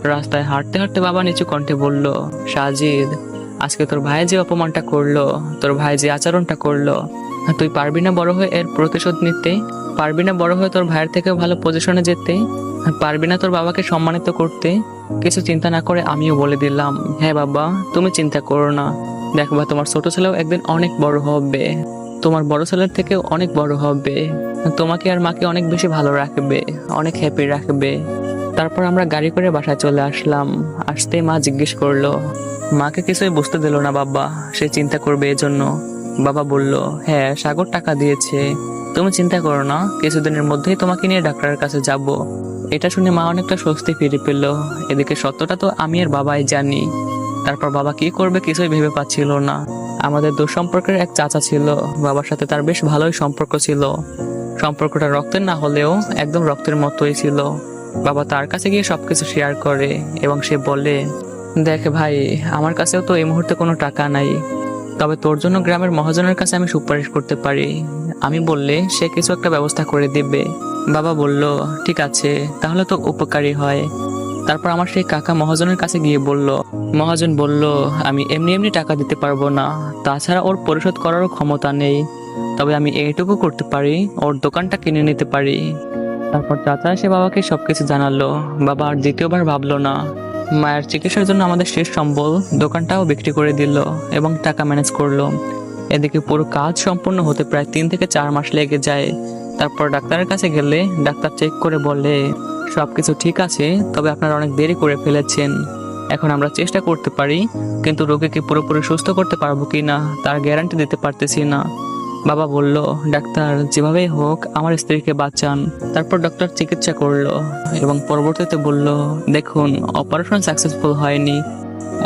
রাস্তায় হাঁটতে হাঁটতে বাবা নিচু কণ্ঠে বলল, সাজিদ, আজকে তোর ভাই যে অপমানটা করলো, তোর ভাই যে আচরণটা করলো, তুই পারবি না বড় হয়ে এর প্রতিশোধ নিতে? পারবি না বড় হয়ে তোর ভাইয়ের থেকেও ভালো পজিশনে যেতে? পারবি না তোর বাবাকে সম্মানিত করতে? কিছু চিন্তা না করে আমিও বলে দিলাম, হ্যাঁ বাবা, তুমি চিন্তা করো না। দেখবা তোমার ছোট ছেলেও একদিন অনেক বড় হবে, তোমার বড় ছেলের থেকেও অনেক বড় হবে, তোমাকে আর মাকে অনেক বেশি ভালো রাখবে, অনেক হ্যাপি রাখবে। তারপর আমরা গাড়ি করে বাসায় চলে আসলাম। আসতেই মা জিজ্ঞেস করলো, মাকে কিছুই বুঝতে দিল না বাবা, সে চিন্তা করবে এজন্য। বাবা বলল, হ্যাঁ, সাগর টাকা দিয়েছে, তুমি চিন্তা করো না, কিছুদিনের মধ্যেই তোমাকে নিয়ে ডাক্তারের কাছে যাব। এটা শুনে মা অনেকটা স্বস্তি ফিরে পেল। এদিকে সত্যটা তো আমি আর বাবাই জানি। তারপর বাবা কি করবে কিছুই ভেবে পাচ্ছিল না। আমাদের দুঃসম্পর্কের এক চাচা ছিল, বাবার সাথে তার বেশ ভালোই সম্পর্ক ছিল। সম্পর্কটা রক্তের না হলেও একদম রক্তের মতোই ছিল। বাবা তার কাছে গিয়ে সবকিছু শেয়ার করে এবং সে বলে, দেখ ভাই, আমার কাছেও তো এই মুহূর্তে কোনো টাকা নাই, তবে তোর জন্য গ্রামের মহাজনের কাছে আমি সুপারিশ করতে পারি। আমি বললে সে কিছু একটা ব্যবস্থা করে দিবে। বাবা বলল, ঠিক আছে, তাহলে তো উপকারী হয়। তারপর আমার সেই কাকা মহাজনের কাছে গিয়ে বলল। মহাজন বলল, আমি এমনি এমনি টাকা দিতে পারবো না, তাছাড়া ওর পরিশোধ করারও ক্ষমতা নেই, তবে আমি এইটুকু করতে পারি, ওর দোকানটা কিনে নিতে পারি। তারপর চাচা এসে বাবাকে সবকিছু জানালো। বাবা আর দ্বিতীয়বার ভাবলো না। মায়ের চিকিৎসার জন্য আমাদের শেষ সম্বল দোকানটাও বিক্রি করে দিল এবং টাকা ম্যানেজ করলো। এদিকে পুরো কাজ সম্পূর্ণ হতে প্রায় 3 থেকে 4 মাস লেগে যায়। তারপর ডাক্তারের কাছে গেলে ডাক্তার চেক করে বলে, সবকিছু ঠিক আছে, তবে আপনারা অনেক দেরি করে ফেলেছেন। এখন আমরা চেষ্টা করতে পারি, কিন্তু রোগীকে পুরোপুরি সুস্থ করতে পারবো কিনা তার গ্যারান্টি দিতে পারতেছি না। বাবা বলল, ডাক্তার যেভাবেই হোক আমার স্ত্রীকে বাঁচান। তারপর ডক্টর চিকিৎসা করলো এবং পরবর্তীতে বলল, দেখুন, অপারেশন সাকসেসফুল হয়নি,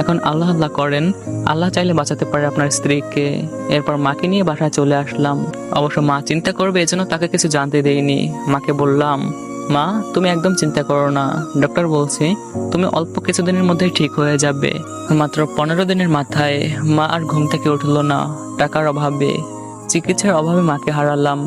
এখন আল্লাহ আল্লাহ করেন, আল্লাহ চাইলে বাঁচাতে পারে আপনার স্ত্রীকে। এরপর মাকে নিয়ে বাসায় চলে আসলাম। অবশ্য মা চিন্তা করবে এজন্য তাকে কিছু জানতে দেইনি। মাকে বললাম, মা, তুমি একদম চিন্তা করো না, ডক্টর বলছে তুমি অল্প কিছুদিনের মধ্যেই ঠিক হয়ে যাবে। মাত্র 15 দিনের মাথায় মা আর ঘুম থেকে উঠলো না। টাকার অভাবে, চিকিৎসার অভাবে মাকে হারালাম।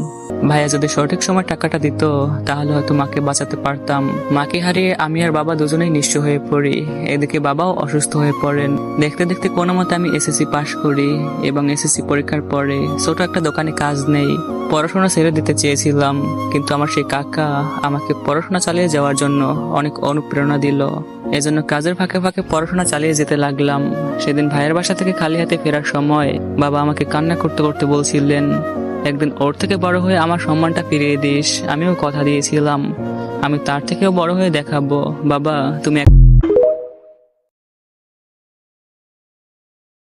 ভাইয়া যদি সঠিক সময় টাকাটা দিত তাহলে হয়তো মাকে বাঁচাতে পারতাম। মাকে হারিয়ে আমি আর বাবা দুজনেই নিঃস্ব হয়ে পড়ি। এদিকে বাবাও অসুস্থ হয়ে পড়েন। দেখতে দেখতে কোনো মতে আমি এসএসসি পাশ করি এবং এসএসসি পরীক্ষার পরে ছোট একটা দোকানে কাজ নেই। পড়াশোনা ছেড়ে দিতে চেয়েছিলাম, কিন্তু আমার সেই কাকা আমাকে পড়াশোনা চালিয়ে যাওয়ার জন্য অনেক অনুপ্রেরণা দিল। এজন্য কাজের ফাঁকে ফাঁকে পড়াশোনা চালিয়ে যেতে লাগলাম। সেদিন ভাইয়ের বাসা থেকে খালি হাতে ফেরার সময় বাবা আমাকে কান্না করতে করতে বলছিলেন, একদিন ওর থেকে বড় হয়ে আমার সম্মানটা ফিরিয়ে দিস। আমিও কথা দিয়েছিলাম, আমি তার থেকেও বড় হয়ে দেখাবো। বাবা, তুমি